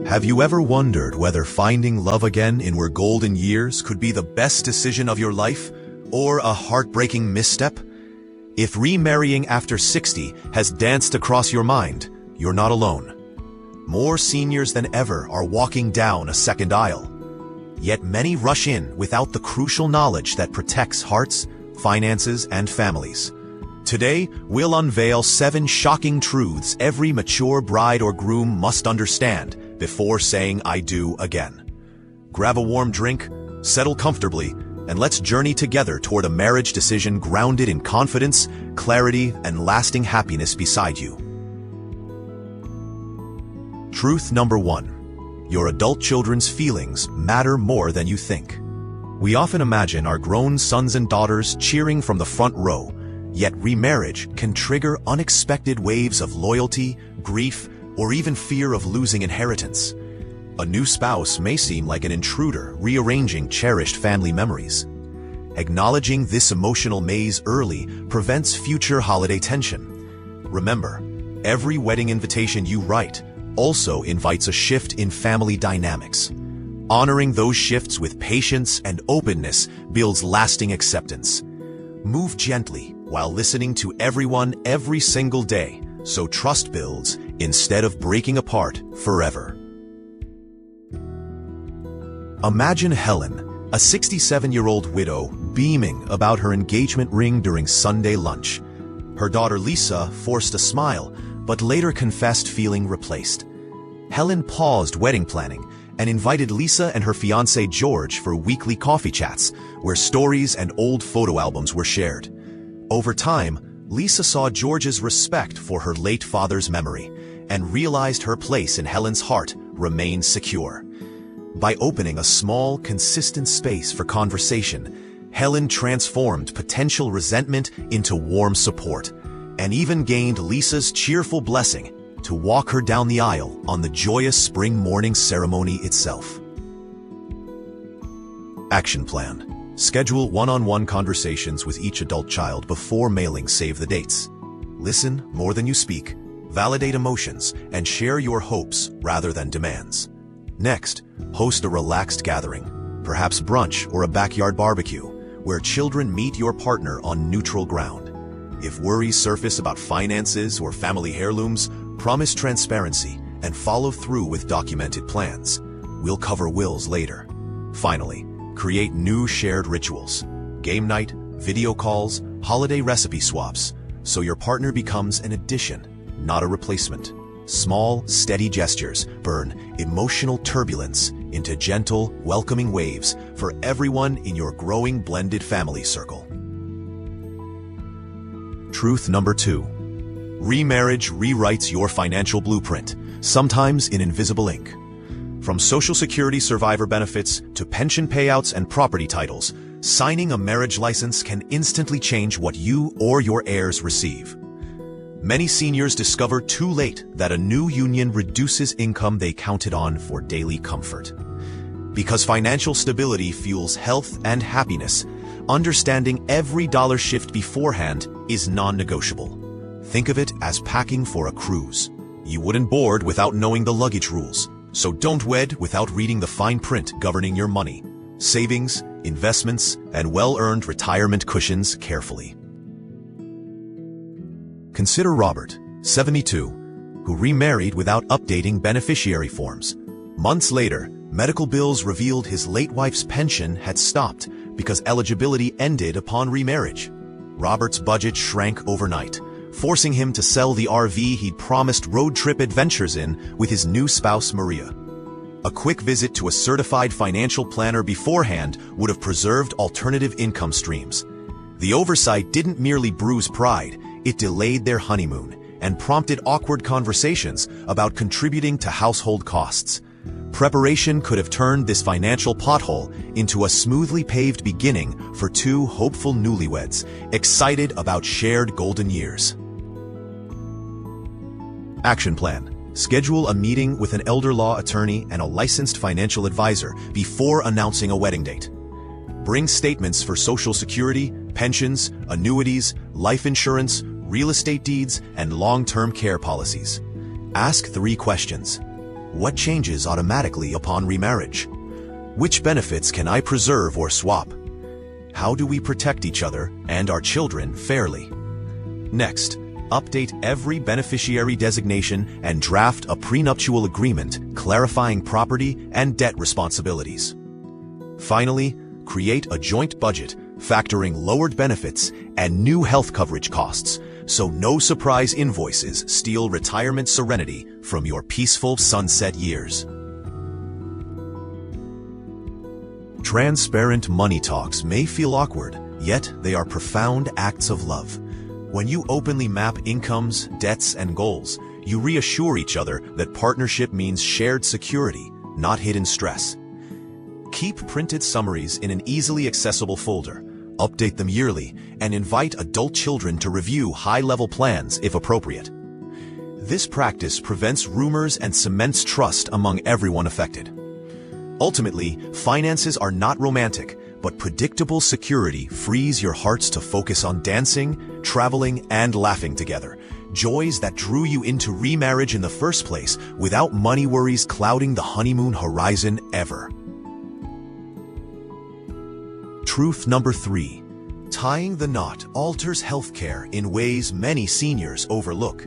Have you ever wondered whether finding love again in your golden years could be the best decision of your life, or a heartbreaking misstep? If remarrying after 60 has danced across your mind, you're not alone. More seniors than ever are walking down a second aisle. Yet many rush in without the crucial knowledge that protects hearts, finances, and families. Today, we'll unveil 7 shocking truths every mature bride or groom must understand before saying "I do" again. Grab a warm drink, settle comfortably, and let's journey together toward a marriage decision grounded in confidence, clarity, and lasting happiness beside you. Truth number 1. Your adult children's feelings matter more than you think. We often imagine our grown sons and daughters cheering from the front row, yet remarriage can trigger unexpected waves of loyalty, grief, or even fear of losing inheritance. A new spouse may seem like an intruder rearranging cherished family memories. Acknowledging this emotional maze early prevents future holiday tension. Remember, every wedding invitation you write also invites a shift in family dynamics. Honoring those shifts with patience and openness builds lasting acceptance. Move gently while listening to everyone every single day, so trust builds instead of breaking apart forever. Imagine Helen, a 67-year-old widow, beaming about her engagement ring during Sunday lunch. Her daughter Lisa forced a smile, but later confessed feeling replaced. Helen paused wedding planning and invited Lisa and her fiancé George for weekly coffee chats, where stories and old photo albums were shared. Over time, Lisa saw George's respect for her late father's memory and realized her place in Helen's heart remained secure. By opening a small, consistent space for conversation, Helen transformed potential resentment into warm support, and even gained Lisa's cheerful blessing to walk her down the aisle on the joyous spring morning ceremony itself. Action plan. Schedule one-on-one conversations with each adult child before mailing save the dates. Listen more than you speak, validate emotions, and share your hopes rather than demands. Next, host a relaxed gathering, perhaps brunch or a backyard barbecue, where children meet your partner on neutral ground. If worries surface about finances or family heirlooms, promise transparency and follow through with documented plans. We'll cover wills later. Finally, create new shared rituals, game night, video calls, holiday recipe swaps, so your partner becomes an addition, not a replacement. Small, steady gestures burn emotional turbulence into gentle, welcoming waves for everyone in your growing blended family circle. Truth number 2. Remarriage rewrites your financial blueprint, sometimes in invisible ink. From Social Security survivor benefits to pension payouts and property titles, signing a marriage license can instantly change what you or your heirs receive. Many seniors discover too late that a new union reduces income they counted on for daily comfort. Because financial stability fuels health and happiness, understanding every dollar shift beforehand is non-negotiable. Think of it as packing for a cruise. You wouldn't board without knowing the luggage rules, so don't wed without reading the fine print governing your money, savings, investments, and well-earned retirement cushions carefully. Consider Robert, 72, who remarried without updating beneficiary forms. Months later, medical bills revealed his late wife's pension had stopped because eligibility ended upon remarriage. Robert's budget shrank overnight, forcing him to sell the RV he'd promised road trip adventures in with his new spouse Maria. A quick visit to a certified financial planner beforehand would have preserved alternative income streams. The oversight didn't merely bruise pride, it delayed their honeymoon and prompted awkward conversations about contributing to household costs. Preparation could have turned this financial pothole into a smoothly paved beginning for two hopeful newlyweds, excited about shared golden years. Action plan. Schedule a meeting with an elder law attorney and a licensed financial advisor before announcing a wedding date. Bring statements for Social Security, pensions, annuities, life insurance, real estate deeds, and long-term care policies. Ask 3 questions. What changes automatically upon remarriage? Which benefits can I preserve or swap? How do we protect each other and our children fairly? Next, update every beneficiary designation and draft a prenuptial agreement clarifying property and debt responsibilities. Finally, create a joint budget factoring lowered benefits and new health coverage costs, so no surprise invoices steal retirement serenity from your peaceful sunset years. Transparent money talks may feel awkward, yet they are profound acts of love. When you openly map incomes, debts, and goals, you reassure each other that partnership means shared security, not hidden stress. Keep printed summaries in an easily accessible folder, update them yearly, and invite adult children to review high-level plans if appropriate. This practice prevents rumors and cements trust among everyone affected. Ultimately, finances are not romantic, but predictable security frees your hearts to focus on dancing, traveling, and laughing together. Joys that drew you into remarriage in the first place without money worries clouding the honeymoon horizon ever. Truth number 3. Tying the knot alters healthcare in ways many seniors overlook.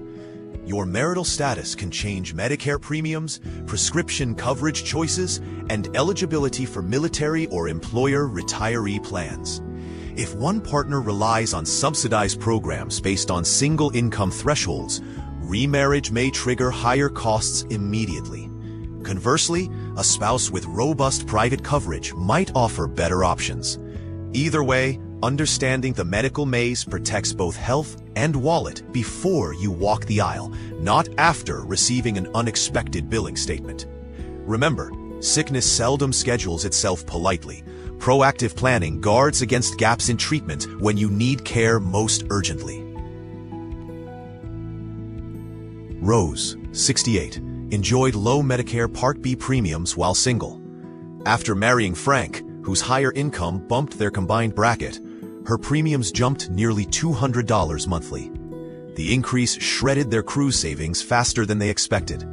Your marital status can change Medicare premiums, prescription coverage choices, and eligibility for military or employer retiree plans. If one partner relies on subsidized programs based on single income thresholds, remarriage may trigger higher costs immediately. Conversely, a spouse with robust private coverage might offer better options. Either way, understanding the medical maze protects both health and wallet before you walk the aisle, not after receiving an unexpected billing statement. Remember, sickness seldom schedules itself politely. Proactive planning guards against gaps in treatment when you need care most urgently. Rose, 68, enjoyed low Medicare Part B premiums while single. After marrying Frank, whose higher income bumped their combined bracket, her premiums jumped nearly $200 monthly. The increase shredded their cruise savings faster than they expected.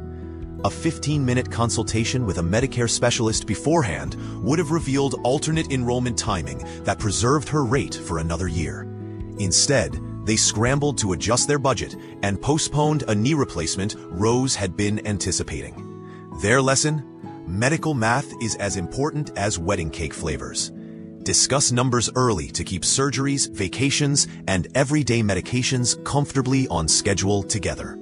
A 15-minute consultation with a Medicare specialist beforehand would have revealed alternate enrollment timing that preserved her rate for another year. Instead, they scrambled to adjust their budget and postponed a knee replacement Rose had been anticipating. Their lesson? Medical math is as important as wedding cake flavors. Discuss numbers early to keep surgeries, vacations, and everyday medications comfortably on schedule together.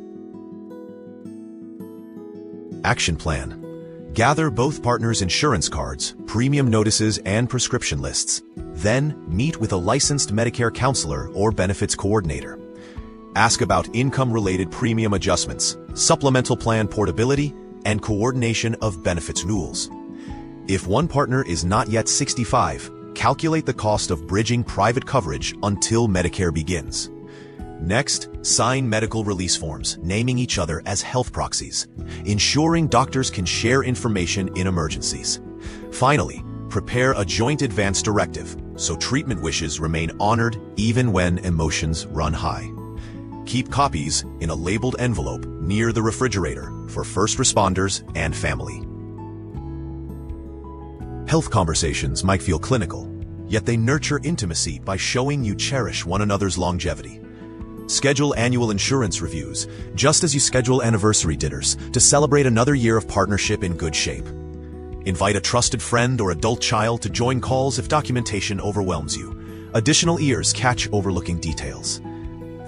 Action plan. Gather both partners' insurance cards, premium notices, and prescription lists. Then, meet with a licensed Medicare counselor or benefits coordinator. Ask about income-related premium adjustments, supplemental plan portability, and coordination of benefits rules. If one partner is not yet 65, calculate the cost of bridging private coverage until Medicare begins. Next, sign medical release forms, naming each other as health proxies, ensuring doctors can share information in emergencies. Finally, prepare a joint advance directive, so treatment wishes remain honored even when emotions run high. Keep copies in a labeled envelope near the refrigerator for first responders and family. Health conversations might feel clinical, yet they nurture intimacy by showing you cherish one another's longevity. Schedule annual insurance reviews, just as you schedule anniversary dinners, to celebrate another year of partnership in good shape. Invite a trusted friend or adult child to join calls if documentation overwhelms you. Additional ears catch overlooking details.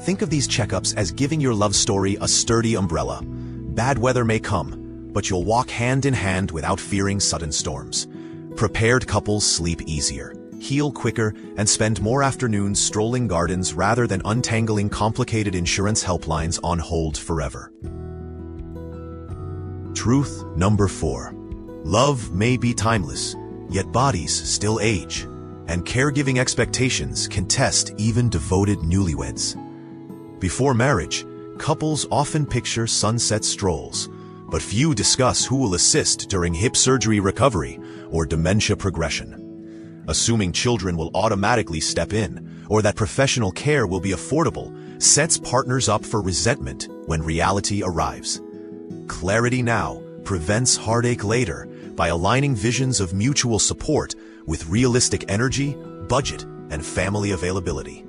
Think of these checkups as giving your love story a sturdy umbrella. Bad weather may come, but you'll walk hand in hand without fearing sudden storms. Prepared couples sleep easier, heal quicker, and spend more afternoons strolling gardens rather than untangling complicated insurance helplines on hold forever. Truth number 4. Love may be timeless, yet bodies still age, and caregiving expectations can test even devoted newlyweds. Before marriage, couples often picture sunset strolls, but few discuss who will assist during hip surgery recovery or dementia progression. Assuming children will automatically step in, or that professional care will be affordable, sets partners up for resentment when reality arrives. Clarity now prevents heartache later by aligning visions of mutual support with realistic energy, budget, and family availability.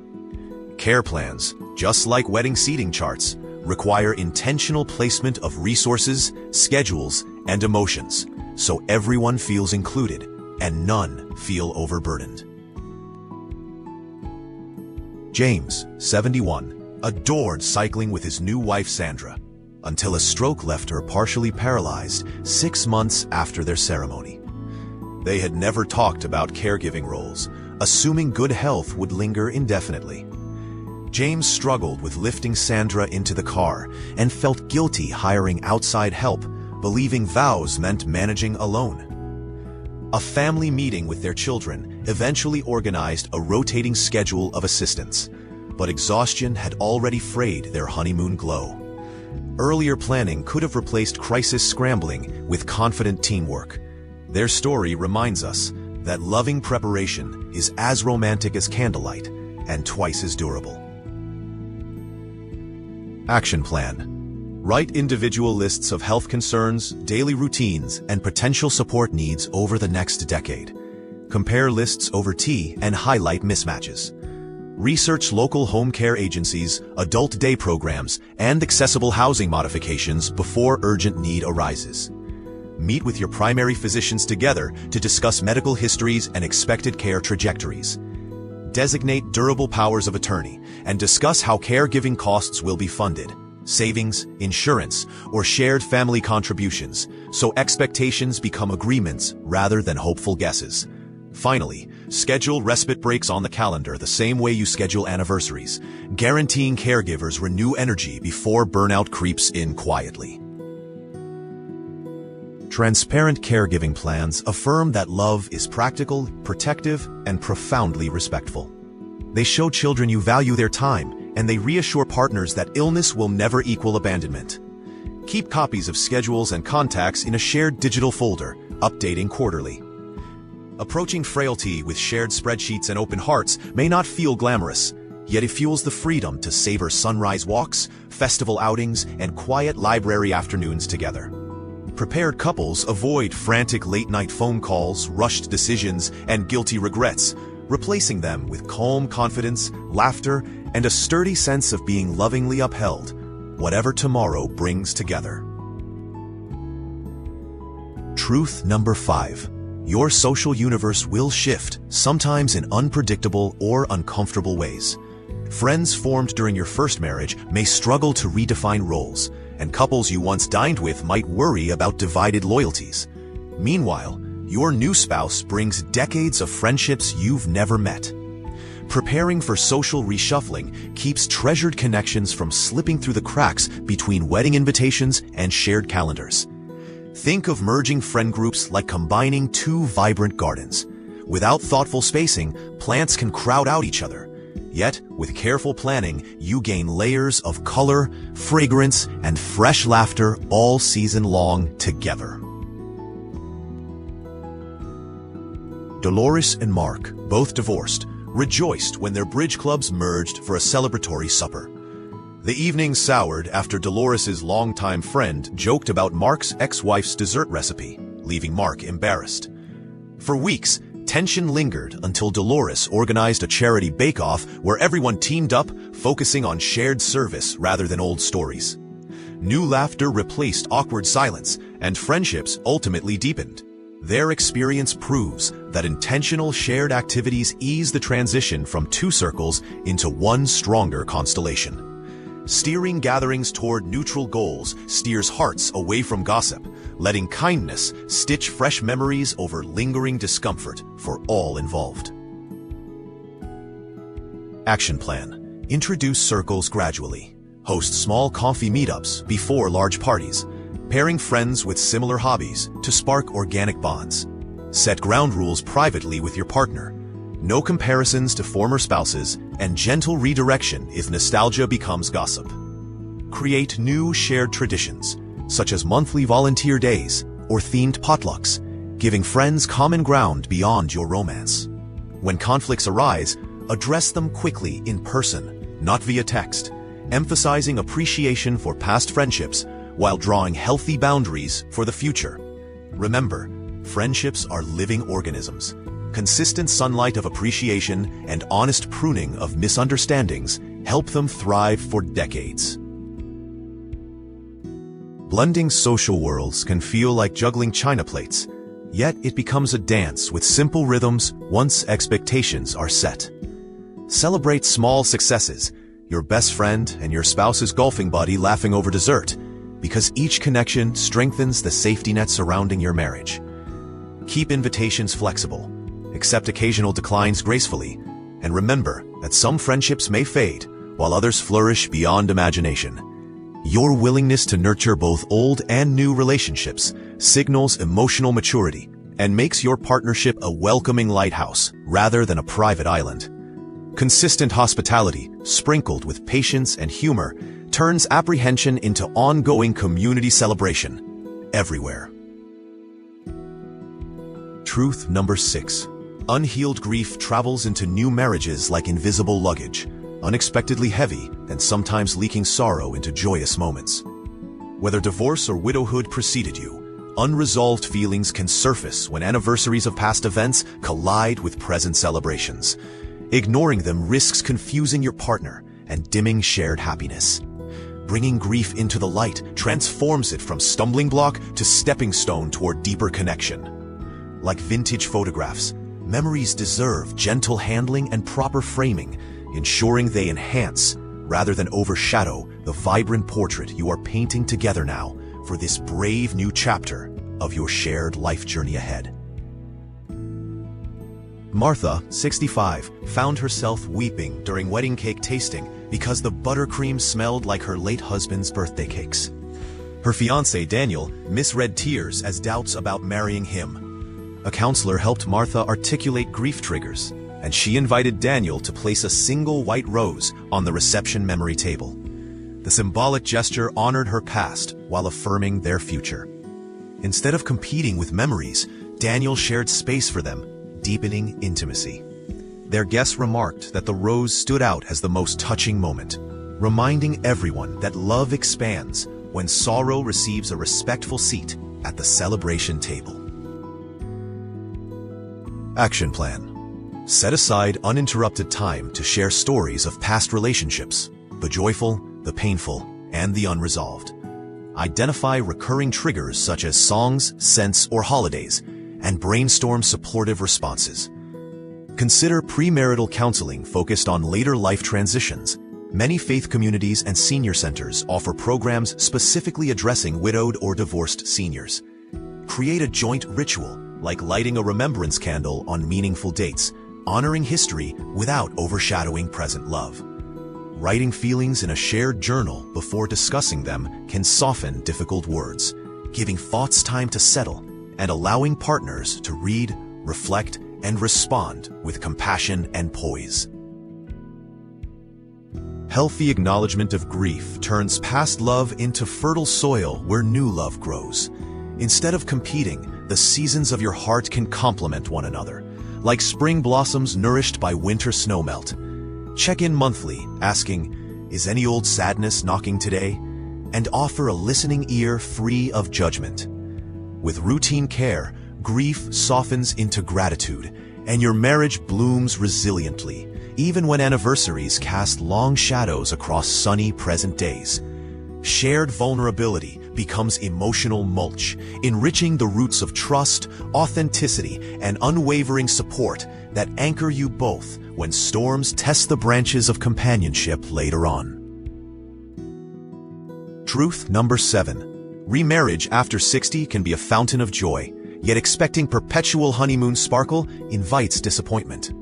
Care plans, just like wedding seating charts, require intentional placement of resources, schedules, and emotions, so everyone feels included and none feel overburdened. James, 71, adored cycling with his new wife Sandra, until a stroke left her partially paralyzed 6 months after their ceremony. They had never talked about caregiving roles, assuming good health would linger indefinitely. James struggled with lifting Sandra into the car and felt guilty hiring outside help, believing vows meant managing alone. A family meeting with their children eventually organized a rotating schedule of assistance, but exhaustion had already frayed their honeymoon glow. Earlier planning could have replaced crisis scrambling with confident teamwork. Their story reminds us that loving preparation is as romantic as candlelight and twice as durable. Action plan. Write individual lists of health concerns, daily routines, and potential support needs over the next decade. Compare lists over tea and highlight mismatches. Research local home care agencies, adult day programs, and accessible housing modifications before urgent need arises. Meet with your primary physicians together to discuss medical histories and expected care trajectories. Designate durable powers of attorney and discuss how caregiving costs will be funded, savings, insurance, or shared family contributions, so expectations become agreements rather than hopeful guesses. Finally, schedule respite breaks on the calendar the same way you schedule anniversaries, guaranteeing caregivers renew energy before burnout creeps in quietly. Transparent caregiving plans affirm that love is practical, protective, and profoundly respectful. They show children you value their time, and they reassure partners that illness will never equal abandonment. Keep copies of schedules and contacts in a shared digital folder, updating quarterly. Approaching frailty with shared spreadsheets and open hearts may not feel glamorous, yet it fuels the freedom to savor sunrise walks, festival outings, and quiet library afternoons together. Prepared couples avoid frantic late-night phone calls, rushed decisions, and guilty regrets, replacing them with calm confidence, laughter, and a sturdy sense of being lovingly upheld, whatever tomorrow brings together. Truth number 5. Your social universe will shift, sometimes in unpredictable or uncomfortable ways. Friends formed during your first marriage may struggle to redefine roles, and couples you once dined with might worry about divided loyalties. Meanwhile, your new spouse brings decades of friendships you've never met. Preparing for social reshuffling keeps treasured connections from slipping through the cracks between wedding invitations and shared calendars. Think of merging friend groups like combining two vibrant gardens. Without thoughtful spacing, plants can crowd out each other. Yet, with careful planning, you gain layers of color, fragrance, and fresh laughter all season long together. Dolores and Mark, both divorced, rejoiced when their bridge clubs merged for a celebratory supper. The evening soured after Dolores's longtime friend joked about Mark's ex-wife's dessert recipe, leaving Mark embarrassed. For weeks, tension lingered until Dolores organized a charity bake-off where everyone teamed up, focusing on shared service rather than old stories. New laughter replaced awkward silence, and friendships ultimately deepened. Their experience proves that intentional shared activities ease the transition from two circles into one stronger constellation. Steering gatherings toward neutral goals steers hearts away from gossip, letting kindness stitch fresh memories over lingering discomfort for all involved. Action plan. Introduce circles gradually. Host small coffee meetups before large parties, pairing friends with similar hobbies to spark organic bonds. Set ground rules privately with your partner. No comparisons to former spouses, and gentle redirection if nostalgia becomes gossip. Create new shared traditions, such as monthly volunteer days or themed potlucks, giving friends common ground beyond your romance. When conflicts arise, address them quickly in person, not via text, emphasizing appreciation for past friendships while drawing healthy boundaries for the future. Remember, friendships are living organisms. Consistent sunlight of appreciation and honest pruning of misunderstandings help them thrive for decades. Blending social worlds can feel like juggling china plates, yet it becomes a dance with simple rhythms once expectations are set. Celebrate small successes, your best friend and your spouse's golfing buddy laughing over dessert, because each connection strengthens the safety net surrounding your marriage. Keep invitations flexible, accept occasional declines gracefully, and remember that some friendships may fade while others flourish beyond imagination. Your willingness to nurture both old and new relationships signals emotional maturity and makes your partnership a welcoming lighthouse rather than a private island. Consistent hospitality, sprinkled with patience and humor, turns apprehension into ongoing community celebration everywhere. Truth number 6. Unhealed grief travels into new marriages like invisible luggage, unexpectedly heavy and sometimes leaking sorrow into joyous moments. Whether divorce or widowhood preceded you, unresolved feelings can surface when anniversaries of past events collide with present celebrations. Ignoring them risks confusing your partner and dimming shared happiness. Bringing grief into the light transforms it from stumbling block to stepping stone toward deeper connection. Like vintage photographs, memories deserve gentle handling and proper framing, ensuring they enhance rather than overshadow the vibrant portrait you are painting together now for this brave new chapter of your shared life journey ahead. Martha, 65, found herself weeping during wedding cake tasting because the buttercream smelled like her late husband's birthday cakes. Her fiancé, Daniel, misread tears as doubts about marrying him. A counselor helped Martha articulate grief triggers, and she invited Daniel to place a single white rose on the reception memory table. The symbolic gesture honored her past while affirming their future. Instead of competing with memories, Daniel shared space for them, deepening intimacy. Their guests remarked that the rose stood out as the most touching moment, reminding everyone that love expands when sorrow receives a respectful seat at the celebration table. Action plan. Set aside uninterrupted time to share stories of past relationships, the joyful, the painful, and the unresolved. Identify recurring triggers such as songs, scents, or holidays, and brainstorm supportive responses. Consider premarital counseling focused on later life transitions. Many faith communities and senior centers offer programs specifically addressing widowed or divorced seniors. Create a joint ritual, like lighting a remembrance candle on meaningful dates, honoring history without overshadowing present love. Writing feelings in a shared journal before discussing them can soften difficult words, giving thoughts time to settle and allowing partners to read, reflect, and respond with compassion and poise. Healthy acknowledgement of grief turns past love into fertile soil where new love grows. Instead of competing, the seasons of your heart can complement one another, like spring blossoms nourished by winter snowmelt. Check in monthly, asking, "Is any old sadness knocking today?" and offer a listening ear free of judgment. With routine care, grief softens into gratitude, and your marriage blooms resiliently, even when anniversaries cast long shadows across sunny present days. Shared vulnerability becomes emotional mulch, enriching the roots of trust, authenticity, and unwavering support that anchor you both when storms test the branches of companionship later on. Truth number 7. Remarriage after 60 can be a fountain of joy, yet expecting perpetual honeymoon sparkle invites disappointment.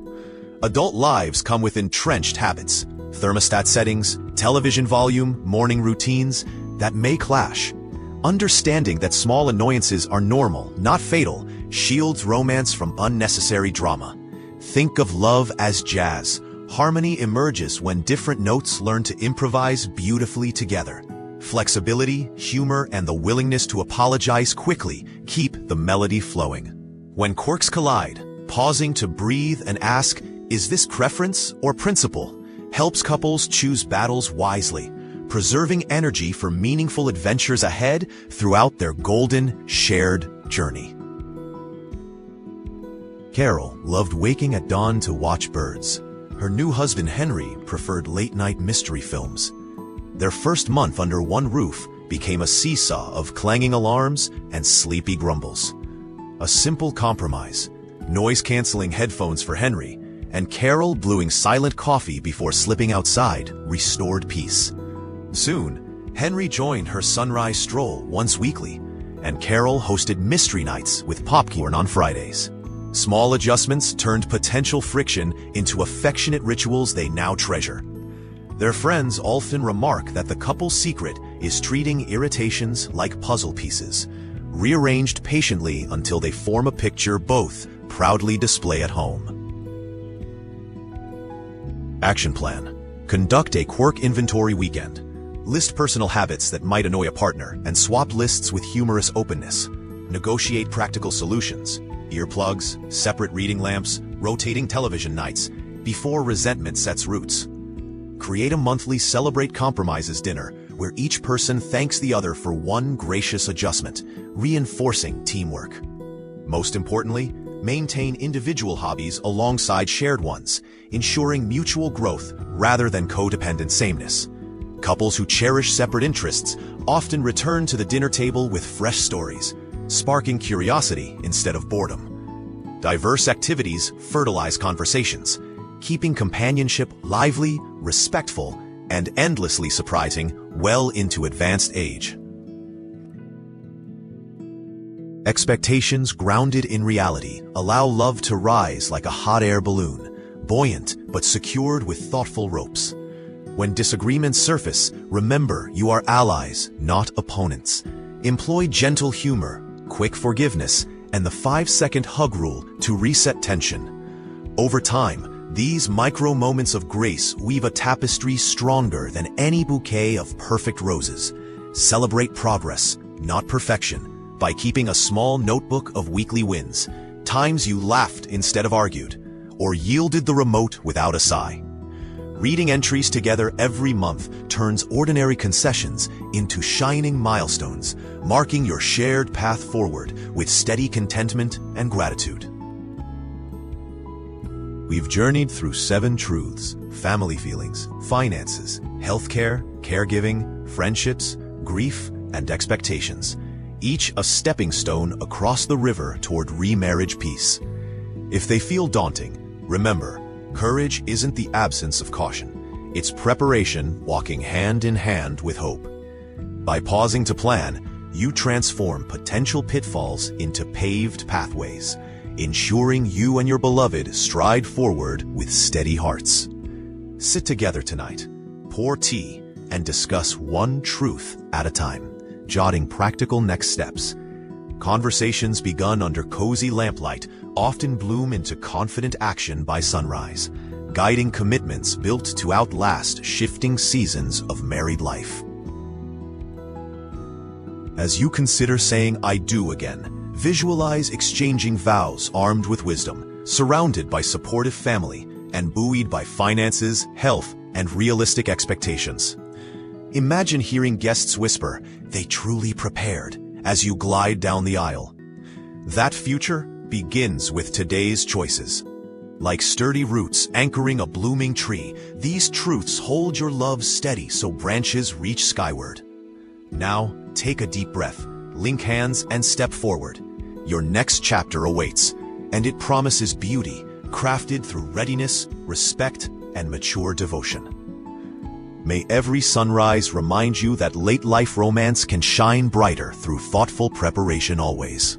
Adult lives come with entrenched habits, thermostat settings, television volume, morning routines that may clash. Understanding that small annoyances are normal, not fatal, shields romance from unnecessary drama. Think of love as jazz. Harmony emerges when different notes learn to improvise beautifully together. Flexibility, humor, and the willingness to apologize quickly keep the melody flowing. When quirks collide, pausing to breathe and ask, "Is this preference or principle?" helps couples choose battles wisely. preserving energy for meaningful adventures ahead throughout their golden, shared journey. Carol loved waking at dawn to watch birds. Her new husband Henry preferred late-night mystery films. Their first month under one roof became a seesaw of clanging alarms and sleepy grumbles. A simple compromise: noise-canceling headphones for Henry, and Carol brewing silent coffee before slipping outside restored peace. Soon, Henry joined her sunrise stroll once weekly, and Carol hosted mystery nights with popcorn on Fridays. Small adjustments turned potential friction into affectionate rituals they now treasure. Their friends often remark that the couple's secret is treating irritations like puzzle pieces, rearranged patiently until they form a picture both proudly display at home. Action plan. Conduct a quirk inventory weekend. List personal habits that might annoy a partner and swap lists with humorous openness. Negotiate practical solutions: earplugs, separate reading lamps, rotating television nights, before resentment sets roots. Create a monthly Celebrate Compromises dinner where each person thanks the other for one gracious adjustment, reinforcing teamwork. Most importantly, maintain individual hobbies alongside shared ones, ensuring mutual growth rather than codependent sameness. Couples who cherish separate interests often return to the dinner table with fresh stories, sparking curiosity instead of boredom. Diverse activities fertilize conversations, keeping companionship lively, respectful, and endlessly surprising well into advanced age. Expectations grounded in reality allow love to rise like a hot air balloon, buoyant but secured with thoughtful ropes. When disagreements surface, remember you are allies, not opponents. Employ gentle humor, quick forgiveness, and the 5-second hug rule to reset tension. Over time, these micro moments of grace weave a tapestry stronger than any bouquet of perfect roses. Celebrate progress, not perfection, by keeping a small notebook of weekly wins, times you laughed instead of argued, or yielded the remote without a sigh. Reading entries together every month turns ordinary concessions into shining milestones, marking your shared path forward with steady contentment and gratitude. We've journeyed through 7 truths: family feelings, finances, healthcare, caregiving, friendships, grief, and expectations, each a stepping stone across the river toward remarriage peace. If they feel daunting, remember, courage isn't the absence of caution. It's preparation walking hand in hand with hope. By pausing to plan, you transform potential pitfalls into paved pathways, ensuring you and your beloved stride forward with steady hearts. Sit together tonight, pour tea, and discuss one truth at a time, jotting practical next steps. Conversations begun under cozy lamplight often bloom into confident action by sunrise, guiding commitments built to outlast shifting seasons of married life. As you consider saying "I do" again, visualize exchanging vows armed with wisdom, surrounded by supportive family, and buoyed by finances, health, and realistic expectations. Imagine hearing guests whisper, "They truly prepared," as you glide down the aisle. That future begins with today's choices. Like sturdy roots anchoring a blooming tree, these truths hold your love steady so branches reach skyward. Now, take a deep breath, link hands, and step forward. Your next chapter awaits, and it promises beauty, crafted through readiness, respect, and mature devotion. May every sunrise remind you that late life romance can shine brighter through thoughtful preparation always.